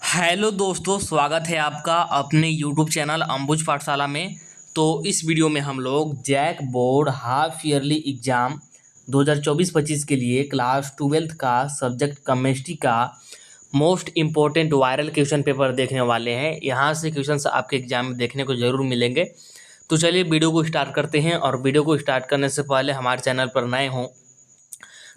Hello दोस्तों, स्वागत है आपका अपने यूट्यूब चैनल अंबुज पाठशाला में। तो इस वीडियो में हम लोग JAC board half yearly exam 2024-25 के लिए क्लास 12th का सब्जेक्ट केमिस्ट्री का most important viral question paper देखने वाले हैं। यहाँ से क्वेश्चंस आपके एग्जाम में देखने को ज़रूर मिलेंगे। तो चलिए वीडियो को स्टार्ट करते हैं। और वीडियो को स्टार्ट करने से पहले हमारे चैनल पर नए हों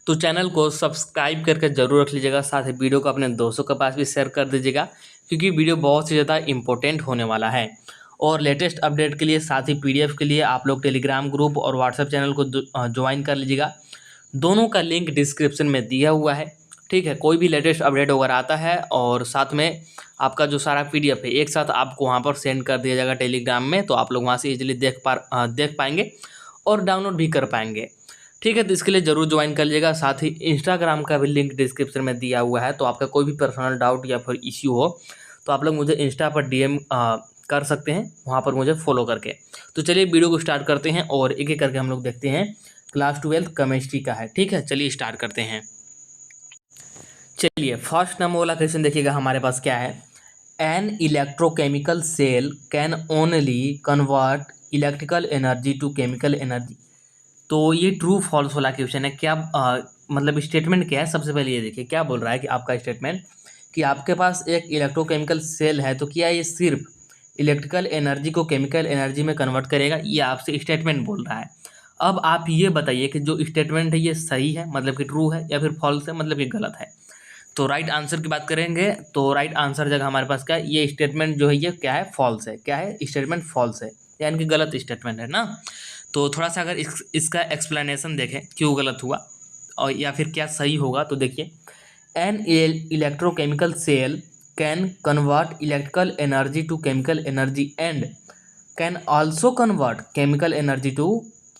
तो चैनल को सब्सक्राइब करके जरूर रख लीजिएगा। साथ ही वीडियो को अपने दोस्तों के पास भी शेयर कर दीजिएगा, क्योंकि वीडियो बहुत ही ज़्यादा इंपॉर्टेंट होने वाला है। और लेटेस्ट अपडेट के लिए, साथ ही पीडीएफ के लिए आप लोग टेलीग्राम ग्रुप और व्हाट्सएप चैनल को ज्वाइन कर लीजिएगा। दोनों का लिंक डिस्क्रिप्शन में दिया हुआ है। ठीक है, कोई भी लेटेस्ट अपडेट वगैरह आता है और साथ में आपका जो सारा पीडीएफ है एक साथ आपको वहाँ पर सेंड कर दिया जाएगा टेलीग्राम में। तो आप लोग वहाँ से इजीली देख पाएंगे और डाउनलोड भी कर पाएंगे। ठीक है, तो इसके लिए ज़रूर ज्वाइन कर लीजिएगा। साथ ही इंस्टाग्राम का भी लिंक डिस्क्रिप्शन में दिया हुआ है। तो आपका कोई भी पर्सनल डाउट या फिर इश्यू हो तो आप लोग मुझे इंस्टा पर डीएम कर सकते हैं, वहाँ पर मुझे फॉलो करके। तो चलिए वीडियो को स्टार्ट करते हैं और एक एक करके हम लोग देखते हैं। क्लास 12th केमिस्ट्री का है। ठीक है, चलिए स्टार्ट करते हैं। चलिए फर्स्ट नंबर वाला क्वेश्चन देखिएगा हमारे पास क्या है। An electrochemical cell can only convert electrical energy to chemical energy. तो ये ट्रू फॉल्स वाला क्वेश्चन है। क्या मतलब स्टेटमेंट क्या है, सबसे पहले ये देखिए क्या बोल रहा है कि आपका स्टेटमेंट कि आपके पास एक इलेक्ट्रोकेमिकल सेल है, तो क्या ये सिर्फ इलेक्ट्रिकल एनर्जी को केमिकल एनर्जी में कन्वर्ट करेगा, ये आपसे स्टेटमेंट बोल रहा है। अब आप ये बताइए कि जो स्टेटमेंट है ये सही है मतलब कि ट्रू है, या फिर फॉल्स है मतलब कि गलत है। तो राइट आंसर की बात करेंगे तो राइट आंसर जगह हमारे पास क्या है, ये स्टेटमेंट जो है ये क्या है, फॉल्स है। क्या है, स्टेटमेंट फॉल्स है, यानी कि गलत स्टेटमेंट है ना। तो थोड़ा सा अगर इसका एक्सप्लेनेशन देखें क्यों गलत हुआ और या फिर क्या सही होगा, तो देखिए an electrochemical cell can convert electrical energy to chemical energy and can also convert chemical energy to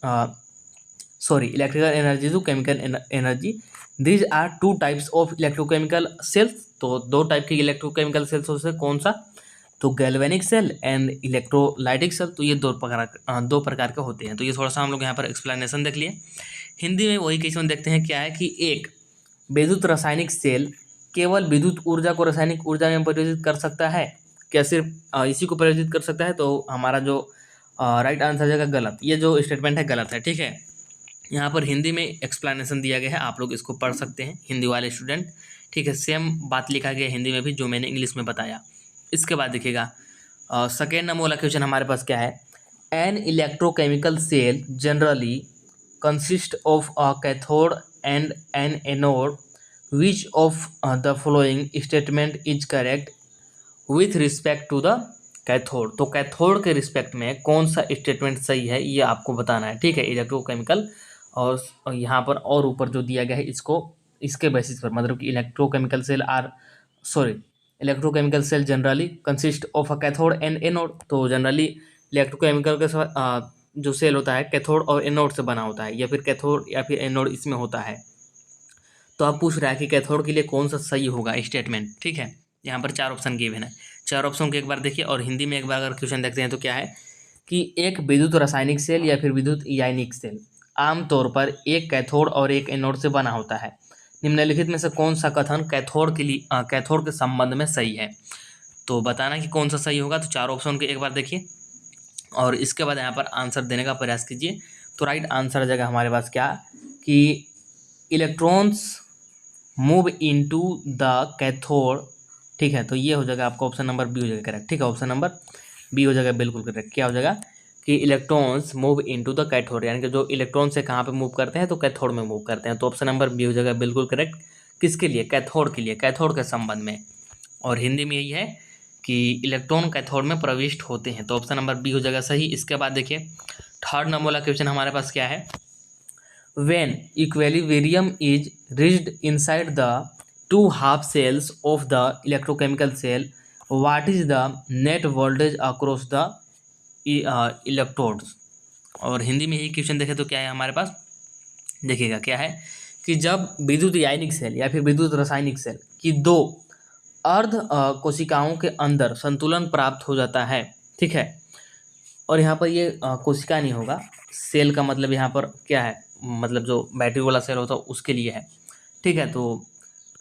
electrical energy to chemical energy. These are two types of electrochemical cells. तो दो टाइप के इलेक्ट्रोकेमिकल सेल्स होते हैं, कौन सा, तो galvanic cell and electrolytic cell. तो ये दो प्रकार के होते हैं। तो ये थोड़ा सा हम लोग यहाँ पर एक्सप्लेनेशन देख लिए। हिंदी में वही क्वेश्चन देखते हैं क्या है कि एक विद्युत रासायनिक सेल केवल विद्युत ऊर्जा को रासायनिक ऊर्जा में परिवर्तित कर सकता है, क्या सिर्फ इसी को परिवर्तित कर सकता है। तो हमारा जो राइट आंसर जाएगा गलत। ये जो स्टेटमेंट है गलत है। ठीक है, यहाँ पर हिंदी में एक्सप्लेनेशन दिया गया है, आप लोग इसको पढ़ सकते हैं हिंदी वाले स्टूडेंट। ठीक है, सेम बात लिखा गया हिंदी में भी जो मैंने इंग्लिश में बताया। इसके बाद देखिएगा सेकेंड नंबर वाला क्वेश्चन हमारे पास क्या है। An electrochemical cell generally consist of a cathode and an anode, which of the following statement is correct with respect to the cathode. तो कैथोड के रिस्पेक्ट में कौन सा स्टेटमेंट सही है ये आपको बताना है। ठीक है, इलेक्ट्रोकेमिकल और यहाँ पर और ऊपर जो दिया गया है इसको इसके बेसिस पर, मतलब कि electrochemical cell electrochemical cell generally consist of a cathode and anode. तो जनरली इलेक्ट्रोकेमिकल के जो सेल होता है कैथोड और एनोड से बना होता है, या फिर कैथोड या फिर एनोड इसमें होता है। तो आप पूछ रहा है कि कैथोड के लिए कौन सा सही होगा स्टेटमेंट। ठीक है, यहाँ पर चार ऑप्शन गिवन है। चार ऑप्शन को एक बार देखिए और हिंदी में एक बार अगर क्वेश्चन देखते हैं तो क्या है कि एक विद्युत रासायनिक सेल या फिर विद्युत इयानिक सेल आमतौर पर एक कैथोड और एक एनोड से बना होता है। निम्नलिखित में से कौन सा कथन कैथोड के लिए कैथोड के संबंध में सही है। तो बताना कि कौन सा सही होगा। तो चार ऑप्शन को एक बार देखिए और इसके बाद यहाँ पर आंसर देने का प्रयास कीजिए। तो राइट आंसर जगह हमारे पास क्या कि electrons move into the cathode. ठीक है, तो ये हो जाएगा आपका ऑप्शन नंबर बी हो जाएगा करेक्ट। ठीक है, ऑप्शन नंबर बी हो जाएगा बिल्कुल करेक्ट। क्या हो जाएगा कि electrons move into the cathode, यानी कि जो इलेक्ट्रॉन से कहाँ पे मूव करते हैं तो कैथोड में मूव करते हैं। तो ऑप्शन नंबर बी हो जाएगा बिल्कुल करेक्ट। किसके लिए, कैथोड के लिए, कैथोड के संबंध में। और हिंदी में यही है कि इलेक्ट्रॉन कैथोड में प्रविष्ट होते हैं। तो ऑप्शन नंबर बी हो जाएगा सही। इसके बाद देखिए थर्ड नंबर वाला क्वेश्चन हमारे पास क्या है। When equilibrium is reached inside the two half cells of the electrochemical cell, what is the net voltage across the electrodes। और हिंदी में ही क्वेश्चन देखें तो क्या है हमारे पास, देखिएगा क्या है कि जब विद्युत आयनिक सेल या फिर विद्युत रासायनिक सेल की दो अर्ध कोशिकाओं के अंदर संतुलन प्राप्त हो जाता है। ठीक है, और यहाँ पर ये कोशिका नहीं होगा, सेल का मतलब यहाँ पर क्या है, मतलब जो बैटरी वाला सेल होता है उसके लिए है। ठीक है, तो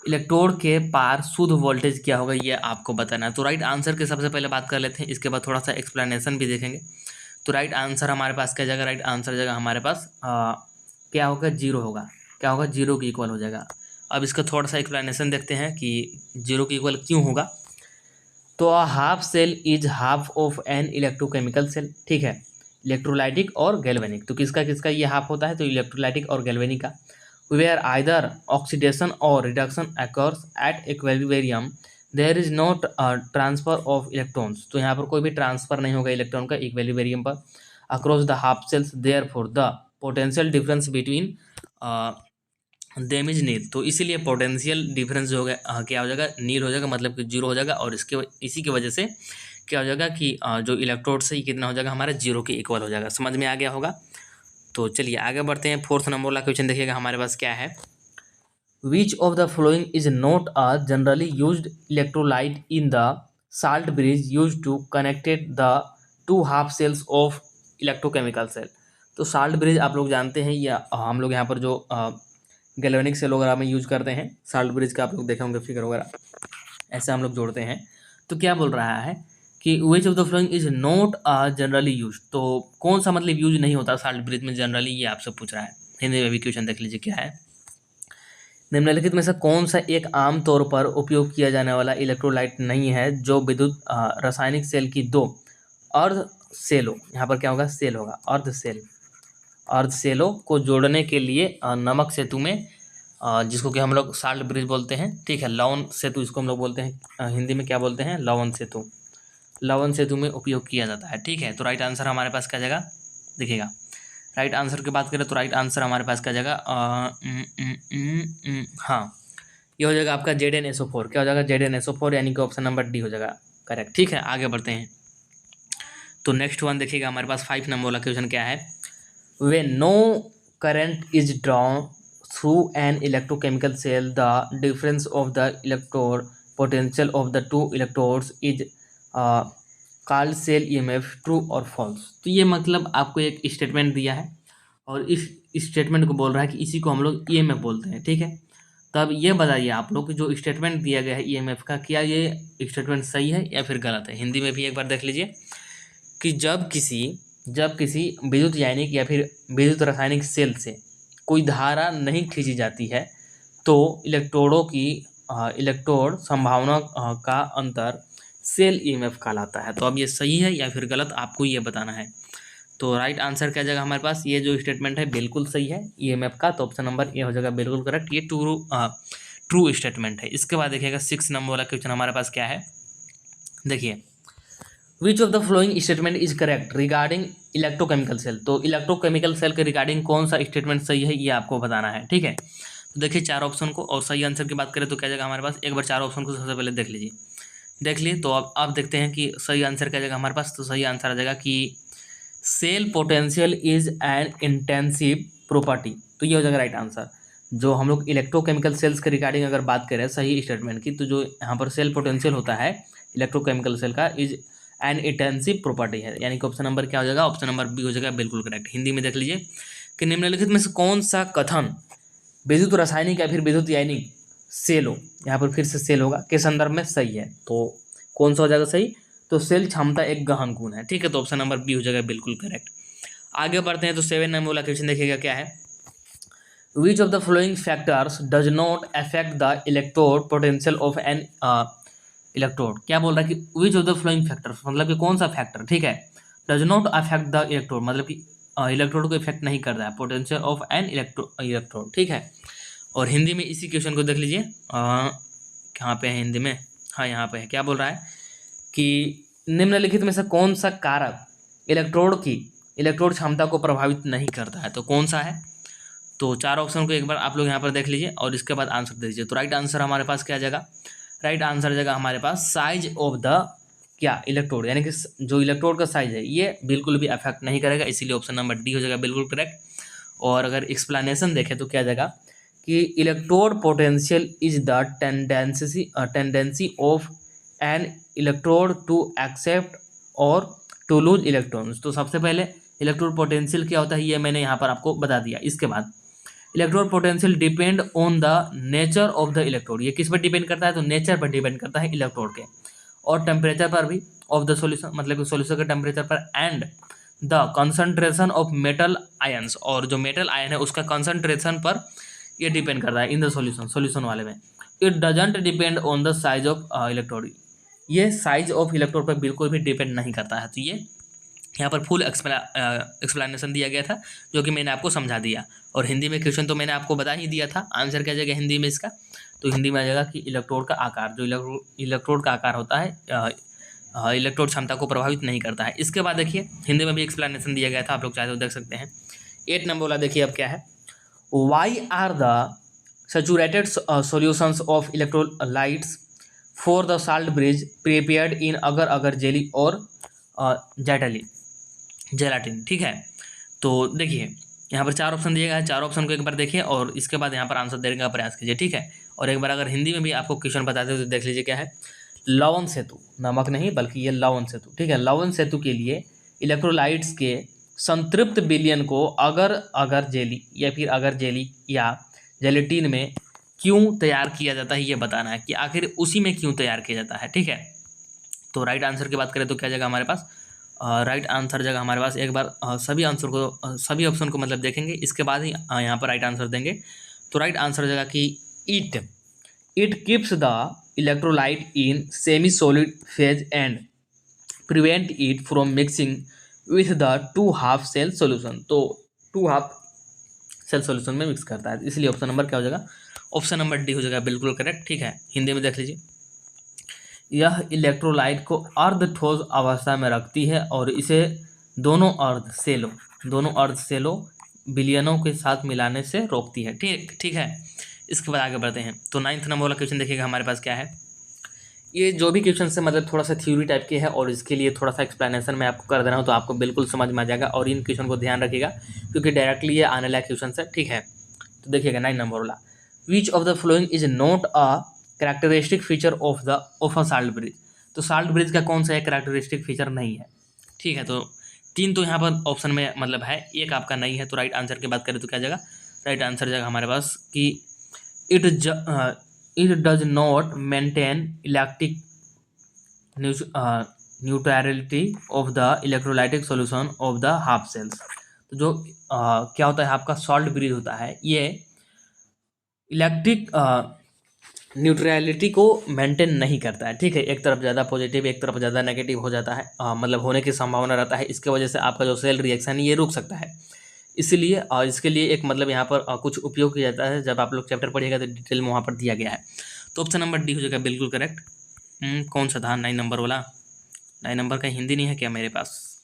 इलेक्ट्रोड के पार शुद्ध वोल्टेज क्या होगा ये आपको बताना है। तो राइट आंसर की सबसे पहले बात कर लेते हैं, इसके बाद थोड़ा सा एक्सप्लेनेशन भी देखेंगे। तो राइट आंसर हमारे पास क्या जाएगा, राइट आंसर जाएगा हमारे पास क्या होगा, जीरो होगा। क्या होगा, जीरो के इक्वल हो जाएगा। अब इसका थोड़ा सा एक्सप्लेनेशन देखते हैं कि जीरो के इक्वल क्यों होगा। तो a half cell is half of an electrochemical cell, ठीक है, इलेक्ट्रोलाइटिक और गैल्वेनिक। तो किसका किसका ये हाफ होता है, तो इलेक्ट्रोलाइटिक और गैल्वेनिक का। वेयर आइदर ऑक्सीडेशन और reduction occurs at equilibrium there is not transfer of electrons. तो यहाँ पर कोई भी ट्रांसफर नहीं होगा इलेक्ट्रॉन का इक्विलिब्रियम पर across the half cells, therefore the potential difference between them is nil. तो इसीलिए पोटेंशियल डिफरेंस जो होगा क्या हो जाएगा, नील हो जाएगा, मतलब कि जीरो हो जाएगा। और इसी की वजह से क्या हो जाएगा कि जो इलेक्ट्रोड से कितना हो जाएगा हमारा, जीरो के इक्वल हो जाएगा। समझ में आ गया होगा। तो चलिए आगे बढ़ते हैं। फोर्थ नंबर वाला क्वेश्चन देखिएगा हमारे पास क्या है। Which of the following is not a generally used electrolyte in the salt bridge use to connected the two half cells of electrochemical cell. तो साल्ट ब्रिज आप लोग जानते हैं, या हम लोग यहाँ पर जो गैल्वेनिक सेल वगैरह में यूज करते हैं, साल्ट ब्रिज का आप लोग देखे होंगे फिगर वगैरह, ऐसे हम लोग जोड़ते हैं। तो क्या बोल रहा है कि which of the following is not generally use. तो कौन सा मतलब यूज नहीं होता साल्ट ब्रिज में जनरली, ये आपसे पूछ रहा है। हिंदी में भी क्वेश्चन देख लीजिए क्या है। निम्नलिखित में से कौन सा एक आम तौर पर उपयोग किया जाने वाला इलेक्ट्रोलाइट नहीं है जो विद्युत रासायनिक सेल की दो अर्ध सेलों, यहाँ पर क्या होगा, सेल होगा, अर्ध सेलों को जोड़ने के लिए नमक सेतु में, जिसको कि हम लोग साल्ट ब्रिज बोलते हैं, ठीक है, लवण सेतु इसको हम लोग बोलते हैं, हिंदी में क्या बोलते हैं, लवण सेतु, लवण सेतु में उपयोग किया जाता है, ठीक है। तो राइट आंसर हमारे पास क्या जाएगा, देखिएगा राइट आंसर की बात करें तो राइट आंसर हमारे पास क्या जाएगा, हाँ, ये हो जाएगा आपका ZnSO4। क्या हो जाएगा, ZnSO4, यानी कि ऑप्शन नंबर डी हो जाएगा करेक्ट, ठीक है। आगे बढ़ते हैं। तो नेक्स्ट वन देखिएगा हमारे पास 5 नंबर वाला क्वेश्चन क्या है। When no current is drawn through an electrochemical cell the difference of the electrode potential of the two electrodes is called cell EMF, true और फॉल्स। तो ये मतलब आपको एक स्टेटमेंट दिया है और इस स्टेटमेंट को बोल रहा है कि इसी को हम लोग EMF बोलते हैं, ठीक है। तब ये बताइए आप लोग कि जो स्टेटमेंट दिया गया है EMF का, क्या ये स्टेटमेंट सही है या फिर गलत है। हिंदी में भी एक बार देख लीजिए कि जब किसी विद्युत यानिक या फिर विद्युत रासायनिक सेल से कोई धारा नहीं खींची जाती है तो इलेक्ट्रोडों की इलेक्ट्रोड संभावना का अंतर सेल EMF कहलाता है। तो अब ये सही है या फिर गलत, आपको ये बताना है। तो राइट आंसर क्या जाएगा हमारे पास, ये जो स्टेटमेंट है बिल्कुल सही है EMF का, तो ऑप्शन नंबर ए हो जाएगा बिल्कुल करेक्ट। ये ट्रू स्टेटमेंट है। इसके बाद देखिएगा 6 नंबर वाला क्वेश्चन हमारे पास क्या है, देखिए which of the following statement is correct regarding electrochemical cell. तो इलेक्ट्रोकेमिकल सेल के रिगार्डिंग कौन सा स्टेटमेंट सही है ये आपको बताना है, ठीक है। तो देखिए 4 ऑप्शन को, और सही आंसर की बात करें तो क्या जाएगा हमारे पास, एक बार 4 ऑप्शन को सबसे पहले देख लीजिए, देख लिए। तो अब आप देखते हैं कि सही आंसर क्या जाएगा हमारे पास। तो सही आंसर आ जाएगा कि cell potential is an intensive property. तो ये हो जाएगा राइट आंसर। जो हम लोग इलेक्ट्रोकेमिकल सेल्स के रिगार्डिंग अगर बात करें सही स्टेटमेंट की, तो जो यहाँ पर सेल पोटेंशियल होता है इलेक्ट्रोकेमिकल सेल का इज एन इंटेंसिव प्रॉपर्टी है, यानी कि ऑप्शन नंबर क्या हो जाएगा, ऑप्शन नंबर बी हो जाएगा बिल्कुल करेक्ट। हिंदी में देख लीजिए कि निम्नलिखित में से कौन सा कथन विद्युत रासायनिक या फिर विद्युत यानिक सेल हो, यहाँ पर फिर से सेल होगा, के संदर्भ में सही है। तो कौन सा हो जाएगा सही, तो सेल क्षमता एक गहन गुण है, ठीक है। तो ऑप्शन नंबर बी हो जाएगा बिल्कुल करेक्ट। आगे बढ़ते हैं। तो 7 नंबर वाला क्वेश्चन देखिएगा क्या है। Which of the following factors does not affect the electrode potential of an electrode. क्या बोल रहा है कि which of the flowing factors, मतलब कि कौन सा फैक्टर, ठीक है, does not affect the electrode, मतलब कि इलेक्ट्रोड को इफेक्ट नहीं कर रहा है, पोटेंशियल ऑफ एन इलेक्ट्रोड, ठीक है। और हिंदी में इसी क्वेश्चन को देख लीजिए, कहाँ पे है हिंदी में, हाँ यहाँ पे है। क्या बोल रहा है कि निम्नलिखित में से कौन सा कारक इलेक्ट्रोड क्षमता को प्रभावित नहीं करता है, तो कौन सा है। तो 4 ऑप्शन को एक बार आप लोग यहाँ पर देख लीजिए और इसके बाद आंसर दे दीजिए। तो राइट आंसर हमारे पास क्या आ जाएगा, राइट आंसर जाएगा हमारे पास साइज ऑफ द क्या इलेक्ट्रोड, यानी कि जो इलेक्ट्रोड का साइज है ये बिल्कुल भी अफेक्ट नहीं करेगा, इसीलिए ऑप्शन नंबर डी हो जाएगा बिल्कुल करेक्ट। और अगर एक्सप्लेनेशन देखें तो क्या जाएगा कि electrode potential is the tendency of an electrode to accept और टू लूज इलेक्ट्रॉन्स। तो सबसे पहले इलेक्ट्रोड पोटेंशियल क्या होता है ये मैंने यहाँ पर आपको बता दिया। इसके बाद electrode potential depend on the nature of the electrode, ये किस पर डिपेंड करता है, तो नेचर पर डिपेंड करता है इलेक्ट्रोड के, और टेम्परेचर पर भी ऑफ द सॉल्यूशन, मतलब कि सॉल्यूशन के टेम्परेचर पर, and the concentration of metal ions, और जो मेटल आयन है उसका कंसंट्रेशन पर ये डिपेंड करता है इन द सॉल्यूशन, सॉल्यूशन वाले में। It doesn't depend on the size of electrode, ये साइज ऑफ इलेक्ट्रोड पर बिल्कुल भी डिपेंड नहीं करता है। तो ये यहाँ पर फुल एक्सप्लेनेशन दिया गया था जो कि मैंने आपको समझा दिया, और हिंदी में क्वेश्चन तो मैंने आपको बता ही दिया था, आंसर क्या जाएगा हिंदी में इसका, तो हिंदी में आ जाएगा कि इलेक्ट्रोड का आकार, जो इलेक्ट्रोड का आकार होता है इलेक्ट्रोड क्षमता को प्रभावित नहीं करता है। इसके बाद देखिए हिंदी में भी एक्सप्लेनेशन दिया गया था, आप लोग चाहे तो देख सकते हैं। 8 नंबर वाला देखिए अब क्या है, why are the saturated solutions of electrolytes for the salt bridge prepared in agar agar jelly और जेलाटिन, ठीक है। तो देखिए यहाँ पर 4 ऑप्शन दिए गए हैं, 4 ऑप्शन को एक बार देखिए और इसके बाद यहाँ पर आंसर देने का प्रयास कीजिए, ठीक है। और एक बार अगर हिंदी में भी आपको क्वेश्चन बताते हो तो देख लीजिए क्या है, लवण सेतु, नमक नहीं बल्कि ये लवण सेतु, ठीक है। लवण सेतु के लिए इलेक्ट्रोलाइट्स के संतृप्त विलयन को अगर अगर जेली या फिर अगर जेली या जेलेटिन में क्यों तैयार किया जाता है, ये बताना है कि आखिर उसी में क्यों तैयार किया जाता है, ठीक है। तो राइट आंसर की बात करें तो क्या जगह हमारे पास, राइट आंसर जगह हमारे पास, एक बार सभी आंसर को सभी ऑप्शन को मतलब देखेंगे, इसके बाद ही यहाँ पर राइट आंसर देंगे। तो राइट आंसर जगह कि it keeps the electrolyte in semi solid phase and prevent it from mixing with the 2 half cell solution, तो 2 हाफ सेल सोल्यूशन में मिक्स करता है, इसलिए ऑप्शन नंबर क्या हो जाएगा, ऑप्शन नंबर डी हो जाएगा बिल्कुल करेक्ट, ठीक है। हिंदी में देख लीजिए, यह इलेक्ट्रोलाइट को अर्ध ठोस अवस्था में रखती है और इसे दोनों अर्ध सेलों विलयनों के साथ मिलाने से रोकती है, ठीक ठीक है। इसके बाद आगे बढ़ते हैं। तो 9th नंबर वाला क्वेश्चन देखिएगा हमारे पास क्या है, ये जो भी क्वेश्चन है मतलब थोड़ा सा थ्योरी टाइप के है और इसके लिए थोड़ा सा एक्सप्लेनेशन मैं आपको कर दे रहा हूँ तो आपको बिल्कुल समझ में आ जाएगा, और इन क्वेश्चन को ध्यान रखिएगा क्योंकि डायरेक्टली ये आने लायक क्वेश्चन है, ठीक है। तो देखिएगा 9 नंबर वाला, विच of the following is not a characteristic feature of a salt bridge, तो साल्ट ब्रिज का कौन सा एक कैरेक्टरिस्टिक फीचर नहीं है, ठीक है। तो 3 तो यहाँ पर ऑप्शन में मतलब है, एक आपका नहीं है। तो राइट आंसर की बात करें तो क्या जगह, राइट आंसर जगह हमारे पास कि it does not maintain electric neutrality of the electrolytic solution of the half cells, तो जो क्या होता है आपका सॉल्ट ब्रिज होता है, ये इलेक्ट्रिक न्यूट्रलिटी को मेंटेन नहीं करता है, ठीक है। एक तरफ ज़्यादा पॉजिटिव एक तरफ ज़्यादा नेगेटिव हो जाता है, मतलब होने की संभावना रहता है, इसके वजह से आपका जो सेल रिएक्शन ये रुक सकता है। इसलिए इसके लिए एक मतलब यहाँ पर कुछ उपयोग किया जाता है, जब आप लोग चैप्टर पढ़िएगा तो डिटेल में वहाँ पर दिया गया है। तो ऑप्शन नंबर डी हो जाएगा बिल्कुल करेक्ट। कौन सा था 9 नंबर वाला, 9 नंबर का हिंदी नहीं है क्या मेरे पास,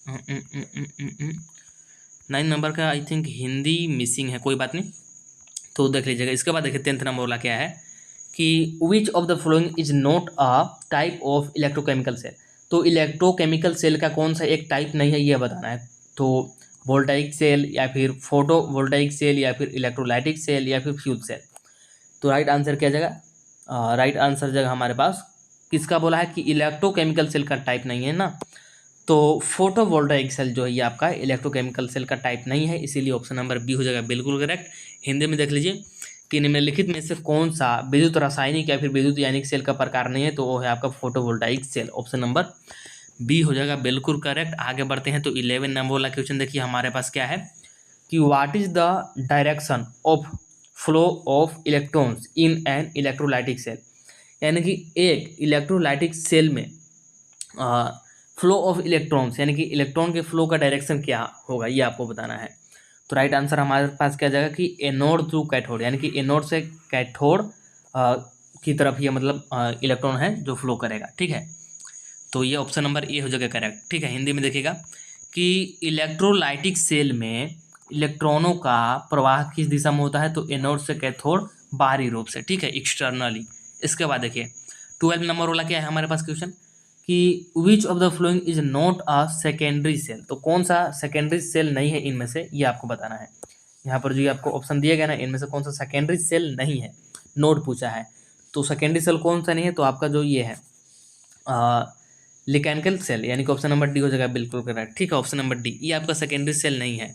9 नंबर का आई थिंक हिंदी मिसिंग है, कोई बात नहीं, तो देख लीजिएगा। इसके बाद देखिए 10th नंबर वाला क्या है कि which of the following is not a type of electrochemical cell, तो इलेक्ट्रोकेमिकल सेल का कौन सा एक टाइप नहीं है ये बताना है। तो वोल्टाइक सेल या फिर फोटो वोल्टाइक सेल या फिर इलेक्ट्रोलाइटिक सेल या फिर फ्यूज सेल, तो राइट आंसर क्या जगह, राइट आंसर जगह हमारे पास किसका बोला है कि इलेक्ट्रोकेमिकल सेल का टाइप नहीं है ना, तो फोटोवोल्टाइक सेल जो है ये आपका इलेक्ट्रोकेमिकल सेल का टाइप नहीं है, इसीलिए ऑप्शन नंबर बी हो जाएगा बिल्कुल करेक्ट। हिंदी में देख लीजिए कि निम्नलिखित में से कौन सा विद्युत रासायनिक या फिर विद्युत यानिक सेल का प्रकार नहीं है, तो वो है आपका photovoltaic cell, option number B हो जाएगा बिल्कुल करेक्ट। आगे बढ़ते हैं तो 11 नंबर वाला क्वेश्चन देखिए हमारे पास क्या है कि what is the direction of flow of electrons in an electrolytic cell, यानी कि एक इलेक्ट्रोलाइटिक सेल में फ्लो ऑफ इलेक्ट्रॉन्स यानी कि इलेक्ट्रॉन के फ्लो का डायरेक्शन क्या होगा ये आपको बताना है। तो राइट आंसर हमारे पास क्या जाएगा कि एनोड थ्रू कैथोड, यानी कि एनोड से कैथोड की तरफ ये मतलब इलेक्ट्रॉन है जो फ्लो करेगा, ठीक है। तो ये ऑप्शन नंबर ए हो जाएगा करेक्ट, ठीक है। हिंदी में देखिएगा कि इलेक्ट्रोलाइटिक सेल में इलेक्ट्रॉनों का प्रवाह किस दिशा में होता है, तो एनोड से कैथोड बाहरी रूप से, ठीक है, एक्सटर्नली। इसके बाद देखिए 12 नंबर वाला क्या है हमारे पास क्वेश्चन कि which of the following is not a secondary cell, तो कौन सा सेकेंडरी सेल नहीं है इनमें से ये आपको बताना है। यहाँ पर जो आपको ऑप्शन दिया गया ना इनमें से कौन सा सेकेंडरी सेल नहीं है, नोड पूछा है, तो सेकेंडरी सेल कौन सा नहीं है, तो आपका जो ये है लिकैनिकल सेल, यानी कि ऑप्शन नंबर डी हो जाएगा बिल्कुल करेक्ट, ठीक है। ऑप्शन नंबर डी ये आपका सेकेंडरी सेल नहीं है।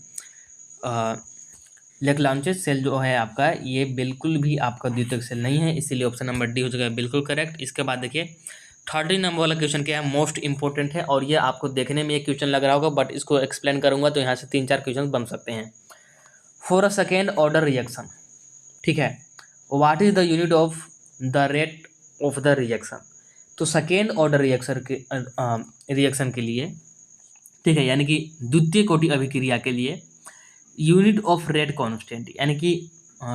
लैग्रांज सेल जो है आपका, ये बिल्कुल भी आपका द्वितीयक सेल नहीं है, इसीलिए ऑप्शन नंबर डी हो जाएगा बिल्कुल करेक्ट। इसके बाद देखिए 13 नंबर वाला क्वेश्चन क्या है, मोस्ट इंपॉर्टेंट है, और ये आपको देखने में ये क्वेश्चन लग रहा होगा, बट इसको एक्सप्लेन करूंगा तो यहाँ से 3-4 क्वेश्चन बन सकते हैं। For a second order reaction, ठीक है, what is the unit of the rate of the reaction. तो सेकेंड ऑर्डर रिएक्शन के लिए, ठीक है, यानी कि द्वितीय कोटि अभिक्रिया के लिए यूनिट ऑफ रेट कांस्टेंट, यानी कि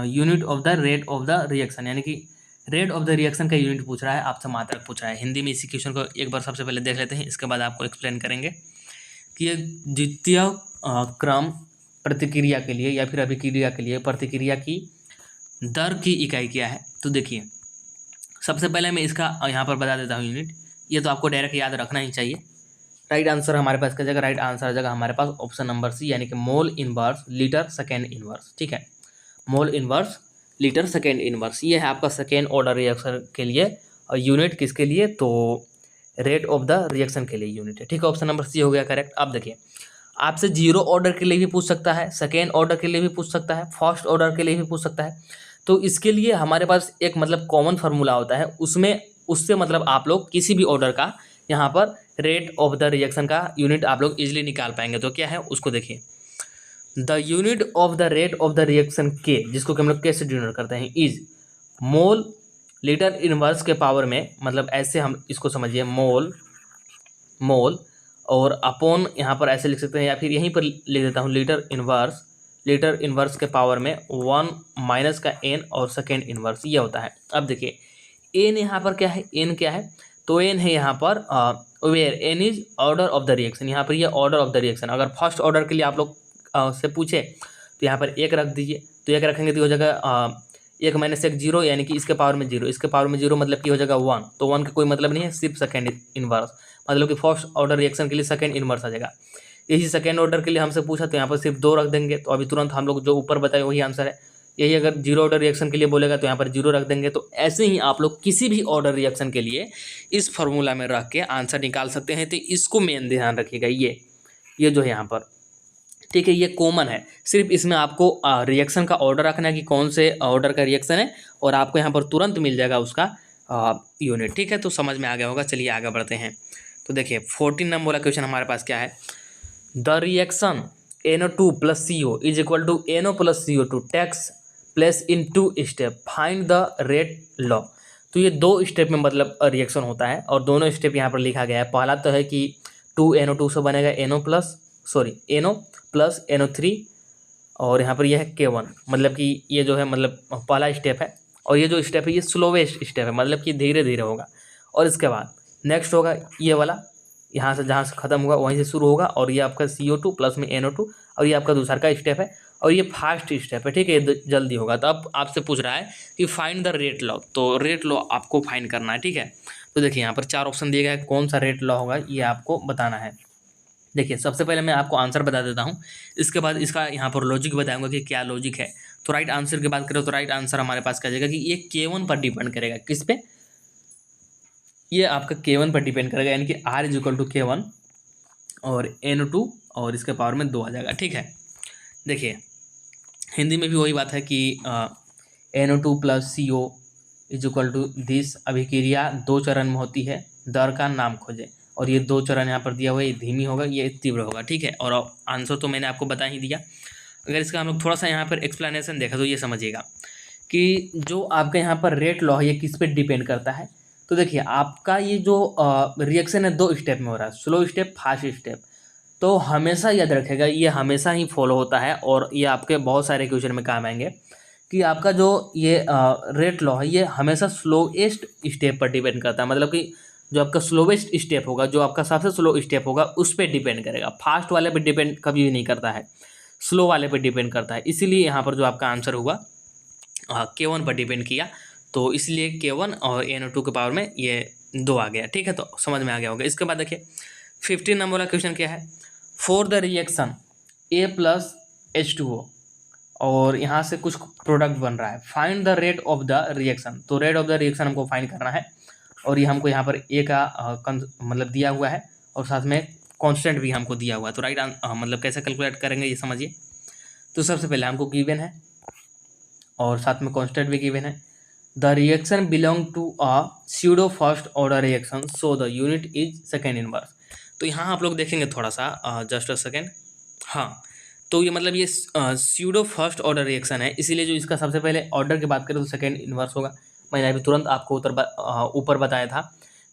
unit of the rate of the reaction, यानी कि रेट ऑफ द रिएक्शन का यूनिट पूछ रहा है आपसे, मात्रक पूछ रहा है। हिंदी में इसी क्वेश्चन को एक बार सबसे पहले देख लेते हैं, इसके बाद आपको एक्सप्लेन करेंगे कि ये द्वितीय क्रम प्रतिक्रिया के लिए या फिर अभिक्रिया के लिए प्रतिक्रिया की दर की इकाई क्या है। तो देखिए सबसे पहले मैं इसका यहाँ पर बता देता हूँ यूनिट, ये तो आपको डायरेक्ट याद रखना ही चाहिए। राइट आंसर हमारे पास क्या जगह, राइट आंसर जगह हमारे पास ऑप्शन नंबर सी, यानी कि mole inverse litre second inverse, ठीक है, mole inverse litre second inverse, ये है आपका सेकेंड ऑर्डर रिएक्शन के लिए। और यूनिट किसके लिए, तो रेट ऑफ द रिएक्शन के लिए यूनिट है, ठीक है, ऑप्शन नंबर सी हो गया करेक्ट। अब देखिए आपसे जीरो ऑर्डर के लिए भी पूछ सकता है, सेकेंड ऑर्डर के लिए भी पूछ सकता है, फर्स्ट ऑर्डर के लिए भी पूछ सकता है। तो इसके लिए हमारे पास एक मतलब कॉमन फार्मूला होता है, उसमें उससे मतलब आप लोग किसी भी ऑर्डर का यहाँ पर रेट ऑफ द रिएक्शन का यूनिट आप लोग इजीली निकाल पाएंगे। तो क्या है उसको देखिए, the unit of the rate of the reaction के, जिसको कि हम लोग कैसे डिनोट करते हैं, इज मोल लीटर इनवर्स के पावर में, मतलब ऐसे हम इसको समझिए मोल और अपॉन यहाँ पर ऐसे लिख सकते हैं, या फिर यहीं पर लिख देता हूँ लीटर इनवर्स के पावर में 1 माइनस का n और सेकेंड इनवर्स, ये होता है। अब देखिए n यहाँ पर क्या है, n क्या है, तो n है यहाँ पर where n is order of the reaction, यहाँ पर ये ऑर्डर ऑफ द रिएक्शन। अगर फर्स्ट ऑर्डर के लिए आप लोग से पूछे तो यहाँ पर 1 रख दीजिए, तो 1 रखेंगे तो हो जाएगा 1 माइनस 1 0, यानी कि इसके पावर में 0, इसके पावर में 0 मतलब कि हो जाएगा 1, तो 1 का कोई मतलब नहीं है, सिर्फ सेकेंड इनवर्स, मतलब कि फर्स्ट ऑर्डर रिएक्शन के लिए सेकेंड इनवर्स आ जाएगा। यही सेकेंड ऑर्डर के लिए हमसे पूछा तो यहाँ पर सिर्फ 2 रख देंगे, तो अभी तुरंत हम लोग जो ऊपर बताए वही आंसर है। यही अगर जीरो ऑर्डर रिएक्शन के लिए बोलेगा तो यहाँ पर 0 रख देंगे। तो ऐसे ही आप लोग किसी भी ऑर्डर रिएक्शन के लिए इस फॉर्मूला में रख के आंसर निकाल सकते हैं। तो इसको मेन ध्यान रखिएगा, ये जो है यहाँ पर, ठीक है, ये कॉमन है, सिर्फ इसमें आपको रिएक्शन का ऑर्डर रखना है कि कौन से ऑर्डर का रिएक्शन है, और आपको यहाँ पर तुरंत मिल जाएगा उसका यूनिट, ठीक है। तो समझ में आ गया होगा, चलिए आगे बढ़ते हैं। तो देखिए 14 नंबर वाला क्वेश्चन हमारे पास क्या है, the reaction NO2 + CO is equal to NO + CO2 takes place in 2 step, find the rate law. तो ये 2 स्टेप में मतलब रिएक्शन होता है, और दोनों स्टेप यहाँ पर लिखा गया है। पहला तो है कि 2NO2 से बनेगा NO + NO3, और यहाँ पर यह है K1, मतलब कि ये जो है मतलब पहला स्टेप है, और ये जो स्टेप है ये स्लोवेस्ट स्टेप है, मतलब कि धीरे धीरे होगा। और इसके बाद नेक्स्ट होगा ये वाला, यहाँ से जहाँ से ख़त्म होगा वहीं से शुरू होगा, और ये आपका CO2 प्लस में NO2, और ये आपका दूसरा का स्टेप है, और ये फास्ट स्टेप है, ठीक है, ये जल्दी होगा। तो अब आपसे पूछ रहा है कि फाइंड द रेट लॉ, तो रेट लॉ आपको फाइंड करना है, ठीक है। तो देखिए यहाँ पर 4 ऑप्शन दिए गए हैं, कौन सा रेट लॉ होगा ये आपको बताना है। देखिए सबसे पहले मैं आपको आंसर बता देता हूँ, इसके बाद इसका यहाँ पर लॉजिक बताऊंगा कि क्या लॉजिक है। तो राइट आंसर की बात करें तो राइट आंसर हमारे पास क्या जाएगा कि ये K1 पर डिपेंड करेगा, किस पे, ये आपका K1 पर डिपेंड करेगा, यानी कि R = K1 और NO2 और इसके पावर में 2 आ जाएगा, ठीक है। देखिए हिंदी में भी वही बात है कि NO2 + CO = दिस अभिक्रिया 2 चरण में होती है, दर का नाम खोजें। और ये 2 चरण यहाँ पर दिया हुआ है, ये धीमी होगा, ये तीव्र होगा, ठीक है। और आंसर तो मैंने आपको बता ही दिया। अगर इसका हम लोग थोड़ा सा यहाँ पर एक्सप्लेनेशन देखा तो ये समझिएगा कि जो आपका यहाँ पर रेट लॉ है ये किस पे डिपेंड करता है। तो देखिए आपका ये जो रिएक्शन है 2 स्टेप में हो रहा है, स्लो स्टेप, फास्ट स्टेप। तो हमेशा याद रखेगा, ये हमेशा ही फॉलो होता है, और ये आपके बहुत सारे क्वेश्चन में काम आएंगे कि आपका जो ये रेट लॉ है ये हमेशा स्लोएस्ट स्टेप पर डिपेंड करता है, मतलब कि जो आपका स्लोवेस्ट स्टेप होगा, जो आपका सबसे स्लो स्टेप होगा उस पर डिपेंड करेगा। फास्ट वाले पे डिपेंड कभी भी नहीं करता है, स्लो वाले पे डिपेंड करता है। इसीलिए यहाँ पर जो आपका आंसर हुआ K1 पर डिपेंड किया, तो इसलिए K1 और NO2 के पावर में ये 2 आ गया, ठीक है। तो समझ में आ गया होगा। इसके बाद देखिए 15 नंबर वाला क्वेश्चन क्या है, for the reaction A + H2O, और यहाँ से कुछ प्रोडक्ट बन रहा है, find the rate of the reaction. तो रेट ऑफ द रिएक्शन हमको फाइंड करना है, और ये हमको यहाँ पर A का मतलब दिया हुआ है, और साथ में कांस्टेंट भी हमको दिया हुआ है। तो राइट मतलब कैसे कैलकुलेट करेंगे ये समझिए। तो सबसे पहले हमको गिवन है और साथ में कांस्टेंट भी गिवन है। The reaction belong to a pseudo first order reaction, so the unit is second inverse. तो यहाँ आप लोग देखेंगे थोड़ा सा, जस्ट अ सेकेंड। हाँ, तो ये मतलब ये स्यूडो फर्स्ट ऑर्डर रिएक्शन है, इसीलिए जो इसका सबसे पहले ऑर्डर की बात करें तो सेकेंड इनवर्स होगा। मैंने अभी तुरंत आपको ऊपर बताया था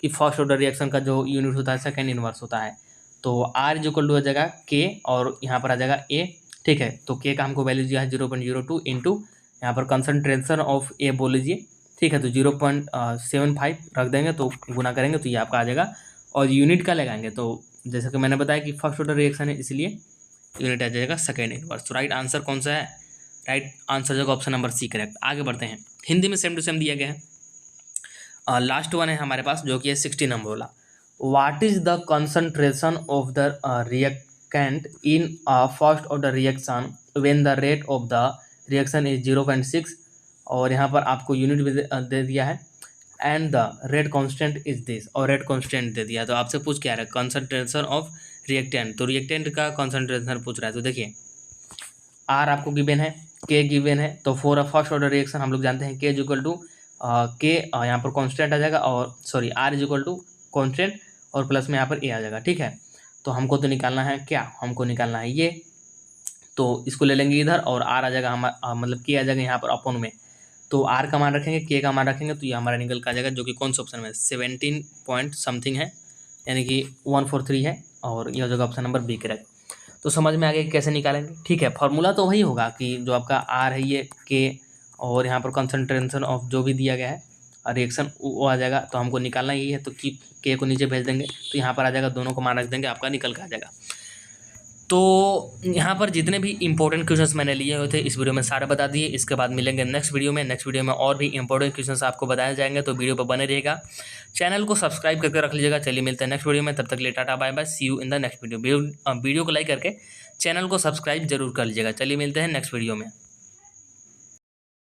कि फर्स्ट ऑर्डर रिएक्शन का जो यूनिट होता है सेकेंड इनवर्स होता है। तो आर इज इक्वल टू आ जाएगा के और यहाँ पर आ जाएगा ए, ठीक है। तो के का हमको वैल्यू दिया है 0.02 इंटू यहाँ पर कंसनट्रेशन ऑफ ए बोल लीजिए, ठीक है। तो 0.75 रख देंगे तो गुना करेंगे तो ये आपका आ जाएगा, और यूनिट का लगाएंगे तो जैसे कि मैंने बताया कि फर्स्ट ऑर्डर रिएक्शन है इसलिए यूनिट आ जाएगा सेकेंड इनवर्स। तो राइट आंसर कौन सा है? राइट आंसर जो ऑप्शन नंबर सी करेक्ट। आगे बढ़ते हैं, हिंदी में सेम टू सेम दिया गया है। लास्ट वन है हमारे पास जो कि है 60 नंबर वाला। What is the concentration of the reactant in a first order reaction when the rate of the reaction is 0.6, और यहाँ पर आपको यूनिट भी दे दिया है, and the rate constant is this, और रेट कांस्टेंट दे दिया। तो आपसे पूछ क्या रहा है? कंसंट्रेशन ऑफ रिएक्टेंट, तो रिएक्टेंट का कंसंट्रेशन पूछ रहा है। तो देखिए आर आपको गिवन है, के गिवन है, तो for a first order reaction हम लोग जानते हैं के इज इक्वल टू के, यहाँ पर कांस्टेंट आ जाएगा, और sorry r is equal to constant और प्लस में यहाँ पर ए आ जाएगा, ठीक है। तो हमको तो निकालना है क्या? हमको निकालना है ये, तो इसको ले लेंगे इधर और आर आ जाएगा हमारा, मतलब के आ जाएगा यहाँ पर अपॉन में। तो आर का मान रखेंगे, के का मान रखेंगे, तो ये हमारा निकल का आ जाएगा, जो कि कौन सा ऑप्शन में 17 पॉइंट समथिंग है, यानी कि 143 है, और यह हो जाएगा ऑप्शन नंबर बी करेक्ट। तो समझ में आ गया कैसे निकालेंगे, ठीक है। फॉर्मूला तो वही होगा कि जो आपका आर है ये के, और यहाँ पर कंसंट्रेशन ऑफ जो भी दिया गया है रिएक्शन वो आ जाएगा। तो हमको निकालना यही है, तो कि के को नीचे भेज देंगे तो यहाँ पर आ जाएगा, दोनों को मान रख देंगे, आपका निकल का आ जाएगा। तो यहाँ पर जितने भी इंपॉर्टेंट क्वेश्चंस मैंने लिए हुए थे इस वीडियो में सारे बता दिए। इसके बाद मिलेंगे नेक्स्ट वीडियो में। नेक्स्ट वीडियो में और भी इंपॉर्टेंट क्वेश्चंस आपको बताए जाएंगे, तो वीडियो पर बने रहिएगा। चैनल को सब्सक्राइब करके रख लीजिएगा। चलिए मिलते हैं नेक्स्ट वीडियो में, तब तक लिए tata bye bye, see you in the next video. Video को लाइक करके चैनल को सब्सक्राइब जरूर कर लीजिएगा। चलिए मिलते हैं नेक्स्ट वीडियो में।